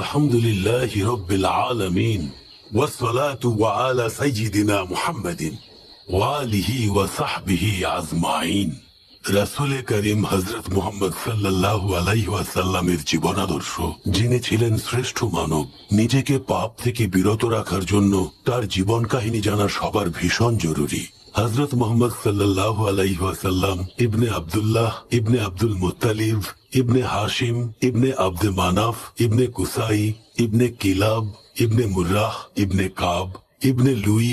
আলহামদুলিল্লাহি রাব্বিল আলামিন ওয়াসসালাতু আলা সাইয়্যিদিনা মুহাম্মাদিন ওয়া আলিহি ওয়া সাহবিহি আজমাইন। রাসূল করিম হযরত মুহাম্মদ সাল্লাল্লাহু আলাইহি ওয়াসাল্লামের জীবন আদর্শ, যিনি ছিলেন শ্রেষ্ঠ মানব। নিজেকে পাপ থেকে বিরত রাখার জন্য তার জীবন কাহিনী জানা সবার ভীষণ জরুরি। হযরত মুহাম্মদ সাল্লাল্লাহু আলাইহি ওয়াসাল্লাম ইবনে আব্দুল্লাহ ইবনে আব্দুল মুত্তালিব ইবনে হাশিম ইবনে আব্দে মানাফ ইবনে কুসাই ইবনে কিলাব ইবনে মুর্রাহ ইবনে কাব ইবনে লুই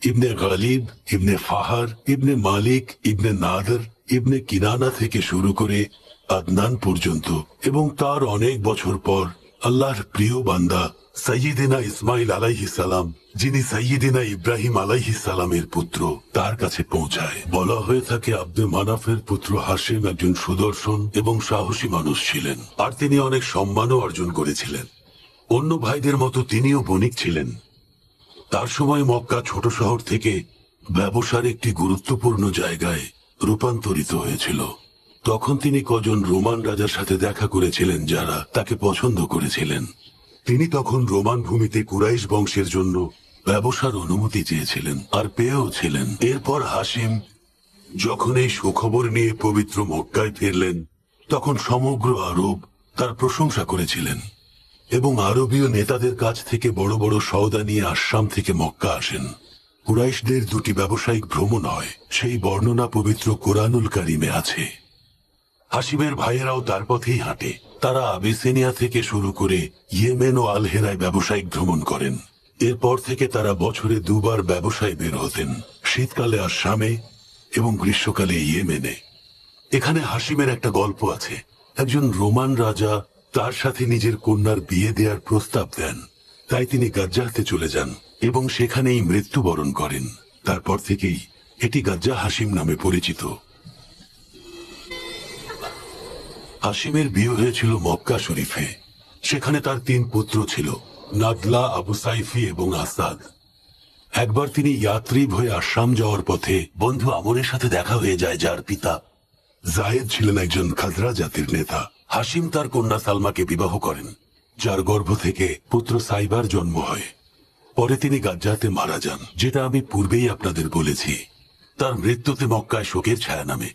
ইবনে গালিব ইবনে ফাহার ইবনে মালিক ইবনে নাদর ইবনে কিনানা থেকে শুরু করে আদনান পর্যন্ত, এবং তার অনেক বছর পর আল্লাহর প্রিয় বান্দা সাইয়্যিদিনা ইসমাইল আলাইহিস সালাম, যিনি সাইয়্যিদিনা ইব্রাহিম আলাইহিস সালামের পুত্র, তার কাছে পৌঁছায়। বলা হয়ে থাকে আব্দে মানাফের পুত্র হাশিম একজন সুদর্শন এবং সাহসী মানুষ ছিলেন, আর তিনি অনেক সম্মানও অর্জন করেছিলেন। অন্য ভাইদের মতো তিনিও বণিক ছিলেন। তার সময় মক্কা ছোট শহর থেকে ব্যবসার একটি গুরুত্বপূর্ণ জায়গায় রূপান্তরিত হয়েছিল। তখন তিনি কজন রোমান রাজার সাথে দেখা করেছিলেন, যারা তাকে পছন্দ করেছিলেন। তিনি তখন রোমান ভূমিতে কুরাইশ বংশের জন্য ব্যবসার অনুমতি চেয়েছিলেন, আর পেয়েও ছিলেন। এরপর হাশিম যখন এই সুখবর নিয়ে পবিত্র মক্কায় ফিরলেন, তখন সমগ্র আরব তার প্রশংসা করেছিলেন, এবং আরবীয় নেতাদের কাছ থেকে বড় বড় সওদা নিয়ে আসাম থেকে মক্কা আসেন। কুরাইশদের দুটি ব্যবসায়িক ভ্রমণ হয়, সেই বর্ণনা পবিত্র কোরআনুল কারিমে আছে। হাশিমের ভাইয়েরাও তার পথেই হাঁটে। তারা আবিসিনিয়া থেকে শুরু করে ইয়েমেন ও আলহেরায় ব্যবসায়িক ভ্রমণ করেন। এরপর থেকে তারা বছরে দুবার ব্যবসায় বের হতেন, শীতকালে আসামে এবং গ্রীষ্মকালে ইয়েমেনে। এখানে হাশিমের একটা গল্প আছে। একজন রোমান রাজা তার সাথে নিজের কন্যার বিয়ে দেওয়ার প্রস্তাব দেন, তাই তিনি গাজ্জাহতে চলে যান এবং সেখানেই মৃত্যুবরণ করেন। তারপর থেকেই এটি গাজ্জা হাশিম নামে পরিচিত। হাশিমের বিয়ে হয়েছিল মক্কা শরীফে। সেখানে তার 3 পুত্র ছিল, নাদলা, আবু সাইফি এবং আসাদ। একবার তিনি ইয়াত্রিব হয়ে আসাম যাওয়ার পথে বন্ধু আমরের সাথে দেখা হয়ে যায়, যার পিতা জায়েদ ছিলেন একজন খাজরা জাতির নেতা। হাশিম তার কন্যা সালমাকে বিবাহ করেন, যার গর্ভ থেকে পুত্র সাইবার জন্ম হয়। পরে তিনি গাজ্জাতে মারা যান, যেটা আমি পূর্বেই আপনাদের বলেছি। তার মৃত্যুতে মক্কায় শোকের ছায়া নামে।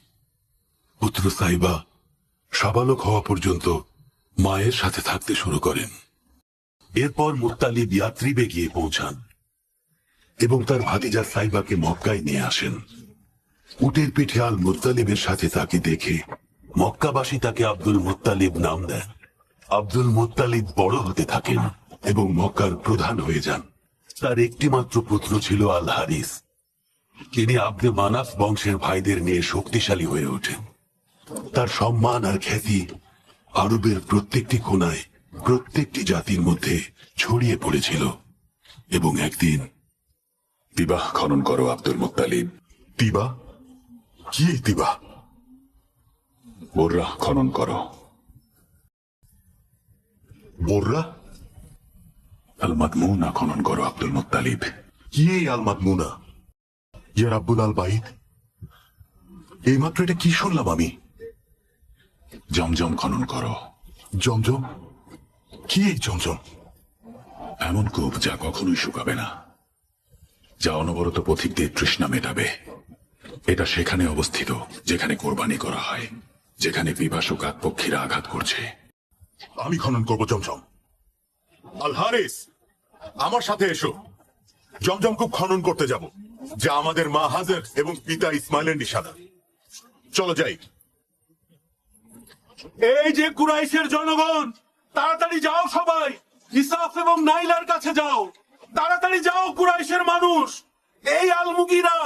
পুত্র সাইবা সাবালক হওয়া পর্যন্ত মায়ের সাথে থাকতে শুরু করেন। এরপর মুত্তালিব ইয়াত্রিবে গিয়ে পৌঁছান এবং তার ভাতিজা সাইবাকে মক্কায় নিয়ে আসেন। উটের পিঠে আল মুত্তালিবের সাথে তাকে দেখে মক্কাবাসী তাকে আব্দুল মুত্তালিব নাম দেন। আব্দুল মুত্তালিব বড় হতে থাকেন এবং মক্কার প্রধান হয়ে যান। তার একটি মাত্র পুত্র ছিল আল হারিস। তিনি আব্দে মানাফ বংশের ভাইদের নিয়ে শক্তিশালী হয়ে ওঠেন। তার সম্মান আর খ্যাতি আরবের প্রত্যেকটি কোণায়, প্রত্যেকটি জাতির মধ্যে ছড়িয়ে পড়েছিল। এবং একদিন তিবাহ খনন করো আব্দুল মুত্তালিব। তিবা? কি তিবা? বোররা খনন করো। বোররা? আল মাদমুনা খনন করো আব্দুল মুত্তালিব। কি এই আল মাদমুনা? ইয়া রাব্বুল আল বাইত, এইমাত্র এটা কি শুনলাম আমি? জমজম খনন করো। জমজম? কি এই জমজম? এমন কূপ যা কখনোই শুকাবে না, যা অনবরত পথিকদের তৃষ্ণা মেটাবে। এটা সেখানে অবস্থিত যেখানে কোরবানি করা হয়, যেখানে পিপাসু কাকপক্ষীরা আঘাত করছে। আমি খনন করব জমজম। আল হারিস, আমার সাথে এসো। জমজম কূপ খনন করতে যাব, যা আমাদের মা হাজের এবং পিতা ইসমাইলের নিশানা। চলো যাই। এই যে কুরাইশের জনগণ, তাড়াতাড়ি যাও সবাই, ইসাফ এবং নাইলার কাছে যাও। তাড়াতাড়ি যাও কুরাইশের মানুষ। এই আলমুগিরা,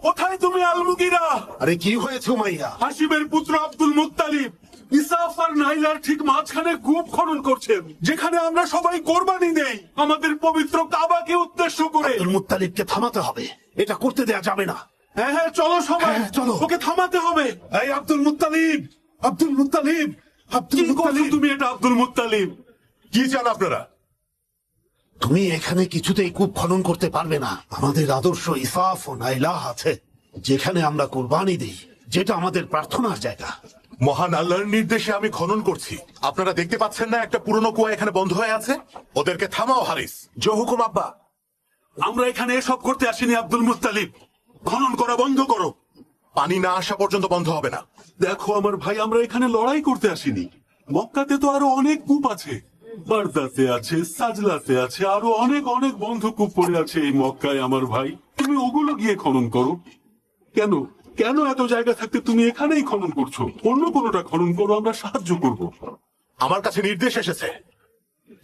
কোথায় তুমি আলমুগিরা? আরে কি হয়েছে উমাইয়া? হাশিমের পুত্র আব্দুল মুত্তালিব ইসাফ আর নাইলার ঠিক মাঝখানে কূপ খনন করছেন, যেখানে আমরা সবাই কোরবানি দেই, আমাদের পবিত্র কাবাকে উদ্দেশ্য করে। আব্দুল মুত্তালিবকে থামাতে হবে, এটা করতে দেয়া যাবে না। হ্যাঁ হ্যাঁ, চলো সবাই, হ্যাঁ, চলো। ওকে থামাতে হবে। এই Abdul Muttalib, Abdul Muttalib, Abdul কি করছো মুত্তালিব, তুমি এটা আব্দুল মুত্তালিব? কি চান আপনারা? তুমি এখানে কিছুতেই কূপ খনন করতে পারবে না। আমাদের আদর্শ ইসাফ ও নাইলাহ আছে, যেখানে আমরা কুরবানি দিই, যেটা আমাদের প্রার্থনার জায়গা। মহান আল্লাহর নির্দেশে আমি খনন করছি। আপনারা দেখতে পাচ্ছেন না একটা পুরনো কুয়া এখানে বন্ধ হয়ে আছে? ওদেরকে থামাও হারিস। জহুকুম আব্বা, আমরা এখানে এসব করতে আসিনি আব্দুল মুত্তালিব। খনন করা বন্ধ করো। পানি না আসা পর্যন্ত বন্ধ হবে না। দেখো আমার ভাই, আমরা এখানে লড়াই করতে আসিনি। মক্কাতে তো আরো অনেক কূপ আছে, বারদাতে আছে, সাজলাতে আছে, আরো অনেক অনেক বন্ধ কূপ পড়ে আছে এই মক্কায় আমার ভাই। তুমি ওগুলো গিয়ে খনন করো। কেন কেন এত জায়গা থাকতে তুমি এখানেই খনন করছো? অন্য কোনোটা খনন করো, আমরা সাহায্য করব। আমার কাছে নির্দেশ এসেছে।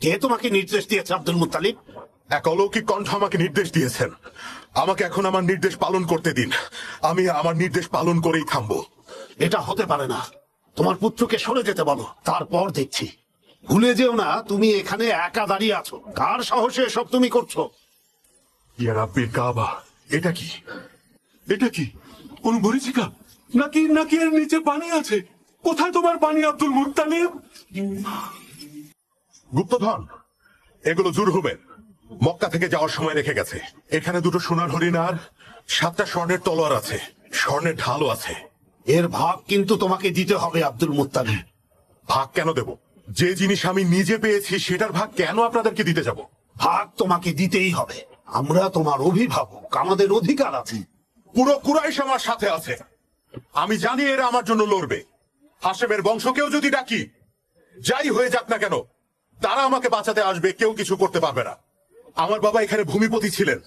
কে তোমাকে নির্দেশ দিয়েছে আব্দুল মুত্তালিব? এক অলৌকিক কণ্ঠ আমাকে নির্দেশ দিয়েছেন। আমাকে এখন আমার নির্দেশ পালন করতে দিন। আমি আমার নির্দেশ পালন করেই থামবো। এটা হতে পারে না। তোমার পুত্রকে সরে যেতে বলো, তারপর দেখছি। ভুলে যেও না তুমি এখানে একা দাঁড়িয়ে আছো। কার সাহসে এসব তুমি করছো? ইয়া রাব্বিল কাবা, এটা কি? এটা কি কোন মরিচিকা নাকি নাকি এর নিচে পানি আছে? কোথায় তোমার পানি আব্দুল মুত্তালিব? গুপ্তধন, এগুলো জুরহুমের মক্কা থেকে যাওয়ার সময় রেখে গেছে। এখানে দুটো সোনার হরিণ আর 7টা স্বর্ণের তলোয়ার আছে, স্বর্ণের ঢালও আছে। এর ভাগ কিন্তু তোমাকে দিতে হবে আব্দুল মুত্তালিব। ভাগ কেন দেব? যে জিনিস আমি নিজে পেয়েছি সেটার ভাগ কেন আপনাদেরকে দিতে যাব? ভাগ তোমাকে দিতেই হবে। আমরা তোমার অভিভাবক, আমাদের অধিকার আছে। পুরো কুরাইশ আমার সাথে আছে। আমি জানি এরা আমার জন্য লড়বে। হাশেমের বংশকেও যদি ডাকি, যাই হয়ে যাক না কেন, তারা আমাকে বাঁচাতে আসবে, কেউ কিছু করতে পারবে না। আমার বাবা এখানে ভূমিপতি ছিলেন।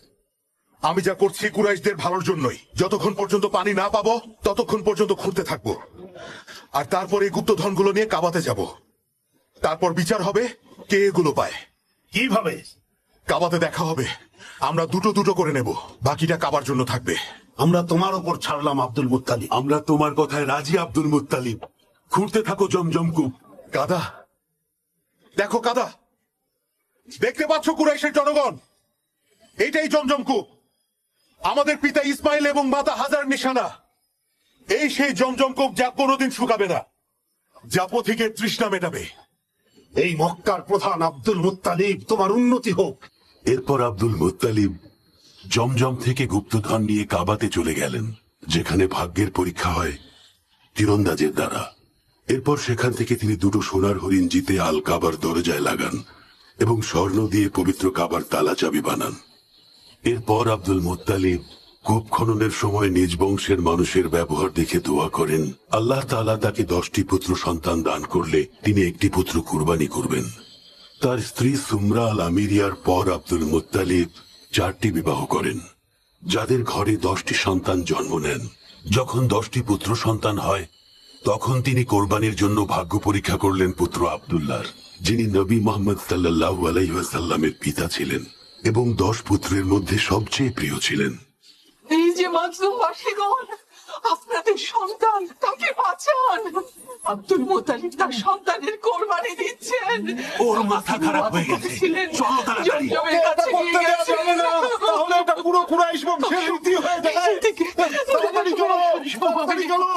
আমি যা করছি কুরাইশদের ভালোর জন্যই। যতক্ষণ পর্যন্ত পানি না পাবো ততক্ষণ পর্যন্ত খুঁড়তে থাকবো। আর তারপর এই গুপ্তধনগুলো নিয়ে কাবাতে যাব। তারপর বিচার হবে কে এগুলো পায়। কিভাবে? কাবাতে দেখা হবে। আমরা দুটো দুটো করে নেব, বাকিটা কাবার জন্য থাকবে। আমরা তোমার ওপর ছাড়লাম আব্দুল মুত্তালিব। আমরা তোমার কথায় রাজি আব্দুল মুত্তালিব। খুঁড়তে থাকো জমজম কূপ। কাদা, দেখো কাদা, দেখতে পাচ্ছ কুরাইশের জনগণ? এইটাই জমজম কূপ। আমাদের পিতা ইসমাইল এবং মাতা হাজার নিশানা। এই সেই জমজম কূপ যা কোনোদিন শুকাবে না, যা পথিকের তৃষ্ণা মেটাবে। এই মক্কার প্রধান আব্দুল মুত্তালিব, তোমার উন্নতি হোক। এরপর আব্দুল মুত্তালিব জমজম থেকে গুপ্তধন নিয়ে কাবাতে চলে গেলেন, যেখানে ভাগ্যের পরীক্ষা হয় তীরন্দাজের দ্বারা। এরপর সেখান থেকে তিনি দুটো সোনার হরিণ জিতে আল কাবার দরজায় লাগান এবং স্বর্ণ দিয়ে পবিত্র কাবার তালা চাবি বানান। এরপর আব্দুল মুত্তালিব কূপ খননের সময় নিজ বংশের মানুষের ব্যবহার দেখে দোয়া করেন, আল্লাহ তাআলা তাকে 10টি পুত্র সন্তান দান করলে তিনি একটি পুত্র কুরবানি করবেন। তার স্ত্রী সুমরা আল আমিরিয়ার পর আব্দুল মুত্তালিব 4টি বিবাহ করেন, যাদের ঘরে 10টি সন্তান জন্ম নেন। যখন 10টি পুত্র সন্তান হয় তখন তিনি কোরবানির জন্য ভাগ্য পরীক্ষা করলেন পুত্র আব্দুল্লাহর, যিনি নবী মুহাম্মদ সাল্লাল্লাহু আলাইহি ওয়াসাল্লামের পিতা ছিলেন এবং 10 পুত্রের মধ্যে সবচেয়ে প্রিয় ছিলেন। এই যে মাজলুমবাসীগণ, আপনাদের সন্তান, তাকে বাঁচান। আব্দুল মুত্তালিব তার সন্তানের কোরবানি দিচ্ছেন। ওর মাথা খারাপ হয়ে গেছে। চলো তাড়াতাড়ি। জমজমের কাছে নিয়ে গেছে। তাহলে এটা পুরো কুরাইশ বংশের রীতি হয়ে যায়। তাড়াতাড়ি চলো, তাড়াতাড়ি চলো।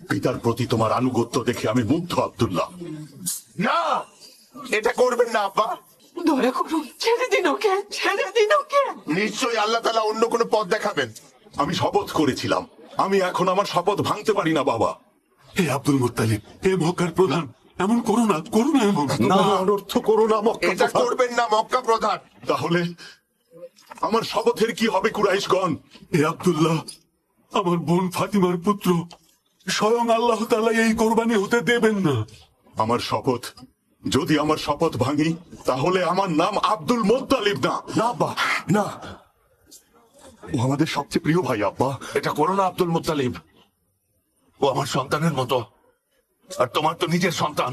পিতার প্রতি তোমার আনুগত্য দেখে আমি মুগ্ধ আব্দুল্লাহ। না, এটা করবেন না আব্বা। দয়া করুন, ছেড়ে দিন ওকে, ছেড়ে দিন ওকে। নিশ্চয়ই আল্লাহ তাআলা অন্য কোনো পথ দেখাবেন। আমি শপথ করেছিলাম, আমি এখন আমার শপথ ভাঙতে পারি না বাবা। হে আব্দুল মুত্তালিব, হে মক্কার প্রধান, এমন করো না, করো না এমন। না, অনর্থ করো না মক্কা এটা প্রধান। করবেন না মক্কা প্রধান। তাহলে আমার শপথের কি হবে কুরাইশগণ? হে আব্দুল্লাহ, আমার বোন ফাতিমার পুত্র, স্বয়ং আল্লাহ তাআলা এই কোরবানি হতে দেবেন না। আমার শপথ, যদি আমার শপথ ভাঙি তাহলে আমার নাম আব্দুল মুত্তালিব না। না আব্বা, না, ও আমাদের সবচেয়ে প্রিয় ভাই আব্বা। এটা করো না আব্দুল মুত্তালিব। ও আমার সন্তানের মতো, আর তোমার তো নিজের সন্তান।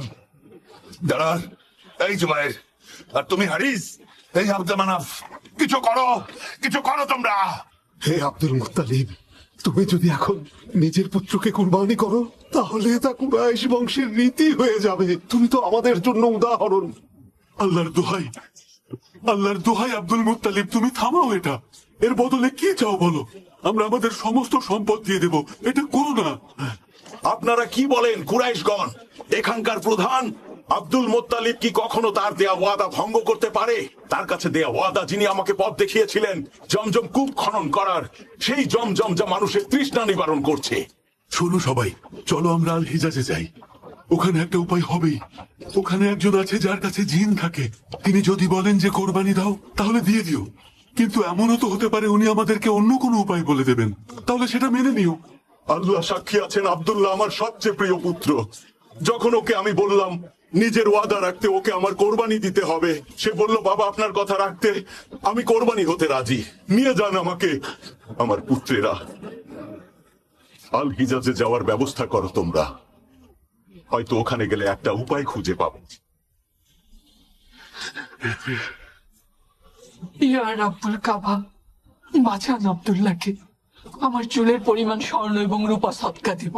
দাঁড়ান, এই জুবাইর, আর তুমি হারিস, এই আব্দুল মানাফ, কিছু করো, কিছু করো তোমরা। হে আব্দুল মুত্তালিব, তুমি যদি এখন নিজের পুত্রকে কুরবানি করো তাহলে তা কুরাইশ বংশের রীতি হয়ে যাবে। তুমি তো আমাদের জন্য উদাহরণ। আল্লাহর দোহাই, আল্লাহর দোহাই আব্দুল মুত্তালিব, তুমি থামাও এটা। এর বদলে কি চাও বলো, আমরা আমাদের সমস্ত সম্পদ দিয়ে দেব। এটা করো না। আপনারা কি বলেন কুরাইশগণ? এখানকার প্রধান আব্দুল মুত্তালিব কি কখনো তার দেয়া ওয়াদা ভঙ্গ করতে পারে? তার কাছে দেয়া ওয়াদা যিনি আমাকে পথ দেখিয়েছিলেন জমজম কূপ খনন করার, সেই জমজম যা মানুষের তৃষ্ণা নিবারণ করছে, শোনো সবাই, চলো আমরা আল হিজাজে যাই। ওখানে একটা উপায় হবেই। ওখানে একজন আছে যার কাছে জিন থাকে। তিনি যদি বলেন যে কোরবানি দাও, তাহলে দিয়ে দিও। কিন্তু এমনও তো হতে পারে উনি আমাদেরকে অন্য কোনো উপায় বলে দেবেন, তাহলে সেটা মেনে নিও। আল্লাহ সাক্ষী আছেন, আব্দুল্লাহ আমার সবচেয়ে প্রিয় পুত্র। যখন ওকে আমি বললাম নিজের ওয়াদা রাখতে, ওকে আমার কোরবানি দিতে হবে, সে বলল বাবা আপনার কথা রাখতে আমি কোরবানি হতে রাজি, নিয়ে যান আমাকে। আমার পুত্রেরা, আল হিজাজে যাওয়ার ব্যবস্থা করো তোমরা। হয়তো ওখানে গেলে একটা উপায় খুঁজে পাবো। ইয়া রাব্বুল কাবা, বাঁচান আব্দুল্লাহকে। আমার চুলের পরিমাণ স্বর্ণ এবং রূপা সদকা দিব।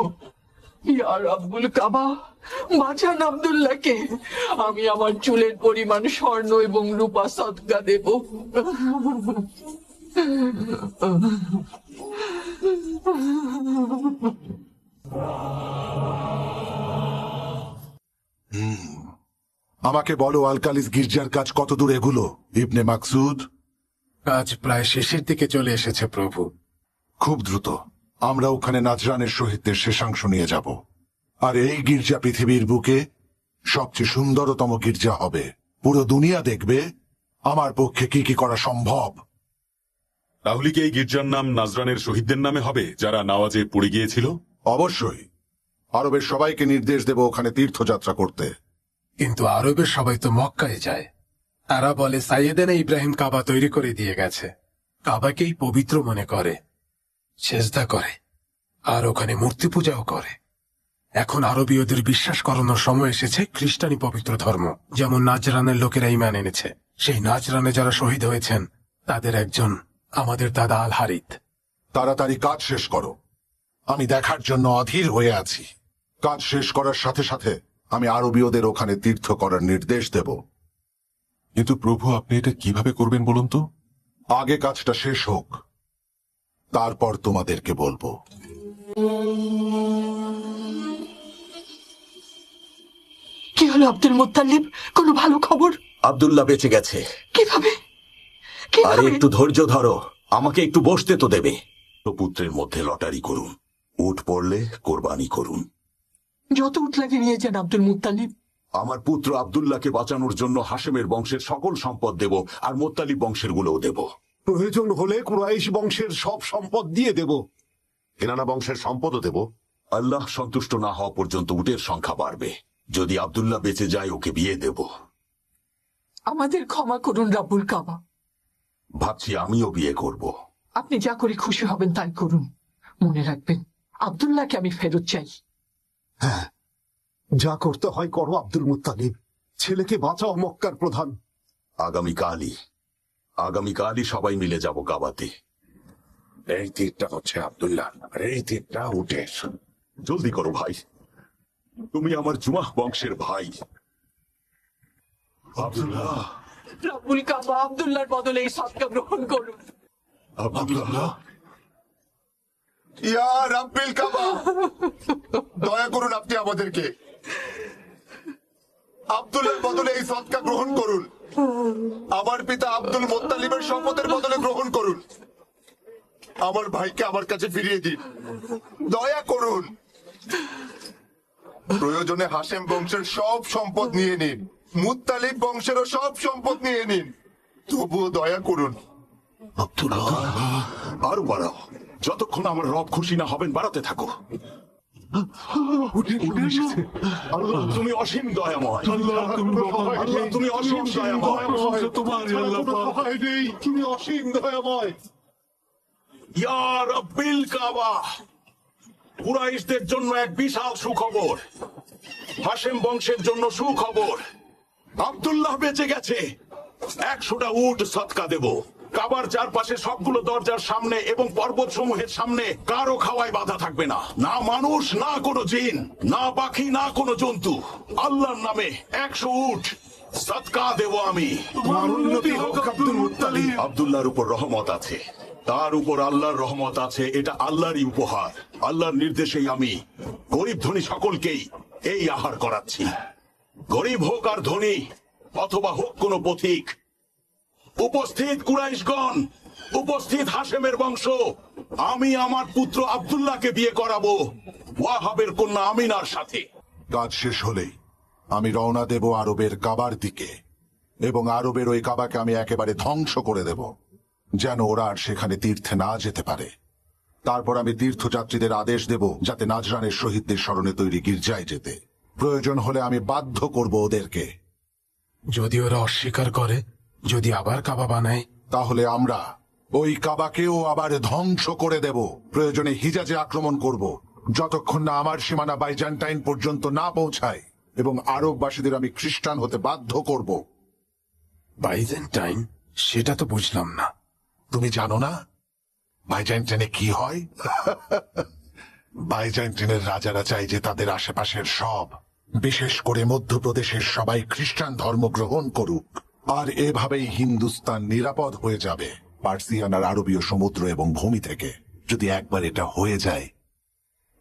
ইয়া রাব্বুল কাবা, বাঁচান আব্দুল্লাহকে। আমি আমার চুলের পরিমাণ স্বর্ণ এবং রূপা সদকা দেব। আমাকে বলো, আলকালিস গির্জার কাজ কত দূর এগুলো? ইবনে মাকসুদ, কাজ প্রায় শেষের দিকে চলে এসেছে প্রভু। খুব দ্রুত আমরা ওখানে নাজরানের শহীদদের শেষাংশ নিয়ে যাব। আর এই গির্জা পৃথিবীর বুকে সবচেয়ে সুন্দরতম গির্জা হবে। পুরো দুনিয়া দেখবে আমার পক্ষে কি কি করা সম্ভব। তাহলে কি এই গির্জার নাম নাজরানের শহীদদের নামে হবে, যারা নাওয়াজে পড়ে গিয়েছিল? অবশ্যই। আরবের সবাইকে নির্দেশ দেব ওখানে তীর্থযাত্রা করতে। কিন্তু আরবের সবাই তো মক্কায় যায়। তারা বলে সাইয়েদেনা ইব্রাহিম কাবা তৈরি করে দিয়ে গেছে। কাবাকেই পবিত্র মনে করে, সেজদা করে, আর ওখানে মূর্তি পূজাও করে। এখন আরবীয়দের বিশ্বাস করানোর সময় এসেছে খ্রিস্টানি পবিত্র ধর্ম। যেমন নাজরানের লোকেরা ঈমান এনেছে। সেই নাজরানে যারা শহীদ হয়েছেন তাদের একজন আমাদের দাদা আল হারিথ। তাড়াতাড়ি কাজ শেষ করো, আমি দেখার জন্য অধীর হয়ে আছি। কাজ শেষ করার সাথে সাথে আমি আরবীয়দের ওখানে তীর্থ করার নির্দেশ দেব। কিন্তু প্রভু, আপনি এটা কিভাবে করবেন বলুন তো? আগে কাজটা শেষ হোক, তারপর তোমাদেরকে বলবো। কি হলো আব্দুল মুত্তালিব? কোনো ভালো খবর? আব্দুল্লাহ বেঁচে গেছে। কিভাবে? আরে কিভাবে? একটু ধৈর্য ধরো, আমাকে একটু বসতে তো দেবে। তো পুত্রের মধ্যে লটারি করুন, উট পড়লে কোরবানি করুন। যত উট লাগে নিয়ে যান আব্দুল মুত্তালিব। আমার পুত্র আব্দুল্লাহকে বাঁচানোর জন্য হাশেমের বংশের সকল সম্পদ দেব, আর মোত্তালিব বংশের গুলোও দেব। প্রয়োজন হলে কুরাইশ বংশের সব সম্পদ দিয়ে দেব। কেনানা বংশের সম্পদও দেব। আল্লাহ সন্তুষ্ট না হওয়া পর্যন্ত উটের সংখ্যা বাড়বে। যদি আব্দুল্লাহ বেঁচে যায়, ওকে বিয়ে দেব। আমাদের ক্ষমা করুন রাব্বুল কাবা। ভাবছি আমিও বিয়ে করব। আপনি যা করে খুশি হবেন তাই করুন। মনে রাখবেন, আব্দুল্লাহকে আমি ফেরত চাই। হ্যাঁ, যা করতে হয় করো আব্দুল মুত্তালিব। ছেলেকে বাঁচাও মক্কার প্রধান। আগামীকালই সবাই মিলে যাব কাবাতে। এই তীরটা হচ্ছে আব্দুল্লাহ, আর এই তীরটা উটের। জলদি করো ভাই, তুমি আমার জুমাহ বংশের ভাই। আব্দুল্লাহ, রাব্বুল কাবা, আব্দুল্লাহর বদলে এই সদকা গ্রহণ করুন। আব্দুল্লাহ, ইয়া রাব্বিল কাবা, দয়া করুন আপনি আমাদেরকে। আব্দুলের বদলে এই সদকা গ্রহণ করুন। আমার পিতা আব্দুল মুত্তালিবের সম্পদের বদলে গ্রহণ করুন। আমার ভাইকে আমার কাছে ফিরিয়ে দিন, দয়া করুন। প্রয়োজনে হাশেম বংশের সব সম্পদ নিয়ে নিন, মুত্তালিব বংশেরও সব সম্পদ নিয়ে নিন, তবুও দয়া করুন। আব্দুল্লাহ, আরো বাড়াও, যতক্ষণ আমার রব খুশি না হবেন বাড়াতে থাকো। আল্লাহ তুমি অসীম দয়াময়, আল্লাহ তুমি অসীম দয়াময়, তুমি অসীম দয়াময়। ইয়া রাব্বিল কাবা, কুরাইশদের জন্য এক বিশাল সুখবর। হাশেম বংশের জন্য সুখবর। আব্দুল্লাহ বেঁচে গেছে। 100টা উট সদকা দেব। কাবার চারপাশে সবগুলো দরজার সামনে এবং পর্বত সমূহের সামনে কারো খাওয়ায় বাধা থাকবে না। না মানুষ, না কোনো জিন, না পাখি, না কোনো জন্তু। আল্লাহর নামে 100 উট সদকা দেব আমি। আব্দুল্লাহর উপর রহমত আছে, তার উপর আল্লাহর রহমত আছে। এটা আল্লাহরই উপহার। আল্লাহর নির্দেশেই আমি গরিব ধনী সকলকেই এই আহার করাচ্ছি। গরিব হোক আর ধনী, অথবা হোক কোনো পথিক। উপস্থিত কুরাইশগণ, উপস্থিত হাশেমের বংশ, আমি আমার পুত্র আব্দুল্লাহকে বিয়ে করাবো। ওয়াহাবের কন্যা আমিনার সাথে। কাজ শেষ হলেই আমি রওনা দেব আরবের কাবার দিকে, এবং আরবের ওই কাবাকে আমি একেবারে ধ্বংস করে দেব, যেন ওরা আর সেখানে তীর্থে না যেতে পারে। তারপর আমি তীর্থযাত্রীদের আদেশ দেব যাতে নাজরানের শহীদদের স্মরণে তৈরি গির্জায় যেতে। প্রয়োজন হলে আমি বাধ্য করব ওদেরকে। যদি ওরা অস্বীকার করে, যদি আবার কাবা বানায়, তাহলে আমরা ওই কাবাকেও আবার ধ্বংস করে দেব। প্রয়োজনে হিজাজে আক্রমণ করব, যতক্ষণ না আমার সীমানা বাইজান্টাইন পর্যন্ত না পৌঁছায়, এবং আরববাসীদের আমি খ্রিস্টান হতে বাধ্য করব। বাইজেন্টাইন? সেটা তো বুঝলাম না। তুমি জানো না বাইজান্টাইনে কি হয়? বাইজান্টাইনের রাজারা চাই যে তাদের আশেপাশের সব, বিশেষ করে মধ্যপ্রদেশের সবাই খ্রিস্টান ধর্ম গ্রহণ করুক, আর এভাবেই হিন্দুস্তান নিরাপদ হয়ে যাবে পার্সিয়ান আর আরবীয় সমুদ্র এবং ভূমি থেকে। যদি একবার এটা হয়ে যায়,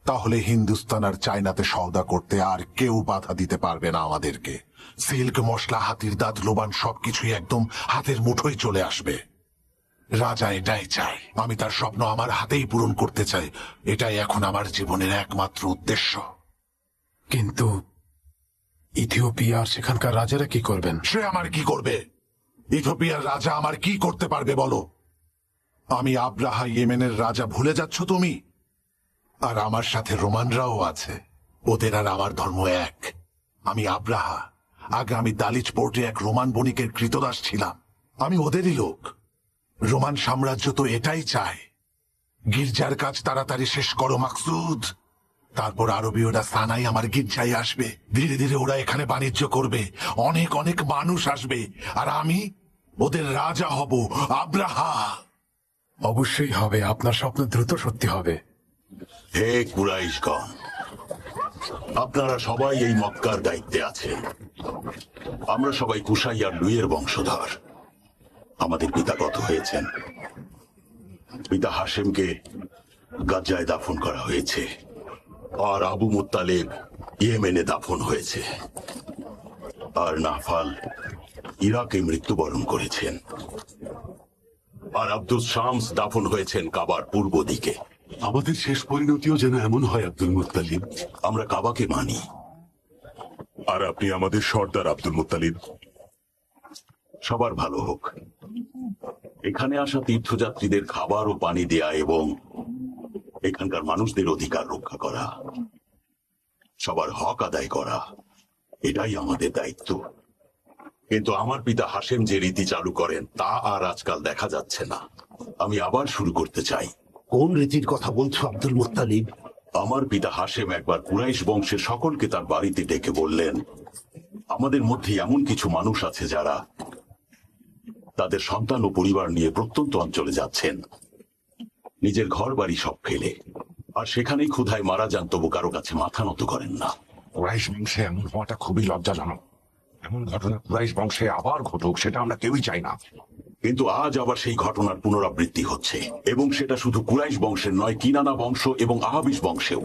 তাহলে হিন্দুস্তান আর চায়নাতে সওদা করতে আর কেউ বাধা দিতে পারবে না আমাদেরকে। সিল্ক, মশলা, হাতির দাঁত, লোবান সবকিছুই একদম হাতের মুঠোয় চলে আসবে। রাজা এটাই চায়, আমি তার স্বপ্ন আমার হাতেই পূরণ করতে চাই। এটাই এখন আমার জীবনের একমাত্র উদ্দেশ্য। কিন্তু ইথিওপিয়া আর সেখানকার রাজারা কি করবেন? সে আমার কি করবে? ইথিওপিয়ার রাজা আমার কি করতে পারবে বলো? আমি আব্রাহা, ইয়েমেনের রাজা ভুলে যাচ্ছ তুমি? আর আমার সাথে রোমানরাও আছে। ওদের আর আমার ধর্ম এক। আমি আব্রাহা, আগে আমি দালিচ পোর্টে এক রোমান বণিকের কৃতদাস ছিলাম। আমি ওদেরই লোক। রোমান সাম্রাজ্য তো এটাই চায়। গির্জার কাজ তাড়াতাড়ি শেষ করো মাকসুদ। তারপর আরবীয়রা সানাই আমার গির্জায় আসবে। ধীরে ধীরে ওরা এখানে বাণিজ্য করবে, অনেক অনেক মানুষ আসবে, আর আমি ওদের রাজা হব, আব্রাহা। অবশ্যই হবে। আপনার স্বপ্ন দ্রুত সত্যি হবে। হে কুরাইশগণ, আপনারা সবাই এই মক্কার দায়িত্বে আছেন। আমরা সবাই কুশাই আর লুইয়ের বংশধর। আমাদের পিতা গত হয়েছেন। পিতা হাশেমকে গাজ্জায় দাফন করা হয়েছে, আর আবু মুত্তালিব ইয়েমেনে দাফন হয়েছে, আর নাফাল ইরাকে মৃত্যুবরণ করেছেন, আর আব্দুল শামস দাফন হয়েছেন কাবার পূর্ব দিকে। আমাদের শেষ পরিণতিও যেন এমন হয় আব্দুল মুত্তালিব। আমরা কাবাকে মানি। আর আপনি আমাদের সর্দার আব্দুল মুত্তালিব। সবার ভালো হোক। এখানে আসা তীর্থযাত্রীদের খাবার ও পানি দেয়া এবং এখানকার মানুষদের অধিকার রক্ষা করা, সবার হক আদায় করা, এটাই আমাদের দায়িত্ব। কিন্তু আমার পিতা হাশেম যে রীতি চালু করেন তা আর আজকাল দেখা যাচ্ছে না। আমি আবার শুরু করতে চাই। কোন রীতির কথা বলছো আব্দুল মুত্তালিব? আমার পিতা হাশেম একবার কুরাইশ বংশের সকলকে তার বাড়িতে ডেকে বললেন, আমাদের মধ্যে এমন কিছু মানুষ আছে যারা তাদের সন্তান ও পরিবার নিয়ে প্রত্যন্ত অঞ্চলে যাচ্ছেন, নিজের ঘর বাড়ি সব ফেলে, আর সেখানেই ক্ষুধায় মারা যান, তবু কারো কাছে মাথা নত করেন না। কুরাইশ বংশে এমন হওয়াটা খুবই লজ্জাজনক। এমন ঘটনা কুরাইশ বংশে আবার ঘটুক, সেটা আমরা কেউই চাই না। কিন্তু আজ আবার সেই ঘটনার পুনরাবৃত্তি হচ্ছে, এবং সেটা শুধু কুরাইশ বংশের নয়, কিনানা বংশ এবং আহাবিস বংশেও।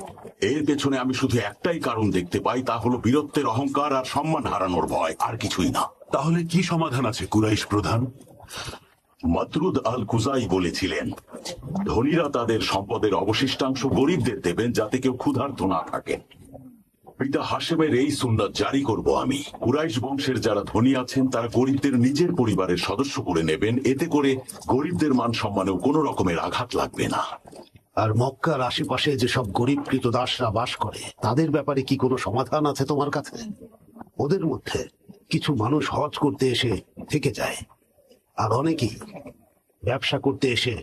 এর পেছনে আমি শুধু একটাই কারণ দেখতে পাই, তা হলো বীরত্বের অহংকার আর সম্মান হারানোর ভয়, আর কিছুই না। তাহলে কি সমাধান আছে কুরাইশ প্রধান? মাতরুদ আল কুজাই বলেছিলেন, ধনীরা তাদের সম্পদের অবশিষ্টাংশ গরিবদের দেবেন, যাতে কেউ ক্ষুধার্ত না থাকে। পিতা হাশেমের এই সুন্নাত জারি করব আমি। কুরাইশ বংশের যারা ধনী আছেন তারা গরিবদের নিজের পরিবারের সদস্য করে নেবেন, এতে করে গরিবদের মান সম্মানেও কোনো রকমের আঘাত লাগবে না। আর মক্কার আশেপাশে যেসব গরিব কৃতদাসরা বাস করে, তাদের ব্যাপারে কি কোনো সমাধান আছে তোমার কাছে? ওদের মধ্যে কিছু মানুষ হজ করতে এসে থেকে যায়, আর অনেকেই ব্যবসা করতে এসে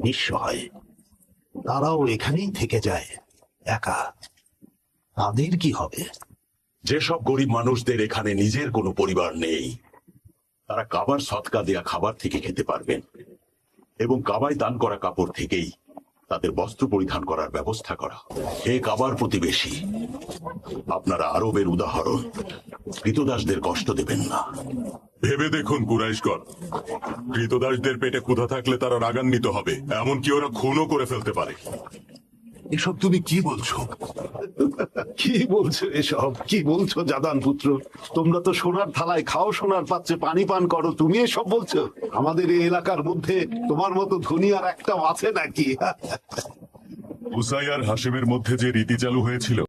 নিঃস্ব হয়। তারাও এখানেই থেকে যায় একা। তাদের কি হবে? যেসব গরিব মানুষদের এখানে নিজের কোনো পরিবার নেই, তারা কাবার সদকা দেয়া খাবার থেকে খেতে পারবেন, এবং কাবায় দান করা কাপড় থেকেই তাদের বস্ত্র পরিধান করার ব্যবস্থা করা। হে কাবার প্রতিবেশী, আপনারা আরবের উদাহরণ, কৃতদাসদের কষ্ট দেবেন না। ভেবে দেখুন কুরাইশগণ, কৃতদাসদের পেটে ক্ষুধা থাকলে তারা রাগান্বিত হবে, এমনকি ওরা খুনও করে ফেলতে পারে। এসব তুমি কি বলছো? কি বলছো এসব? কি বলছো জাদান পুত্র? তোমরা তো সোনার থালায় খাও, সোনার পাত্রে পানি পান করো, তুমি এসব বলছো? আমাদের এই এলাকার মধ্যে তোমার মতো ধনী আর একটাও আছে নাকি? উসাই আর হাশেমের মধ্যে যে রীতি চালু হয়েছিল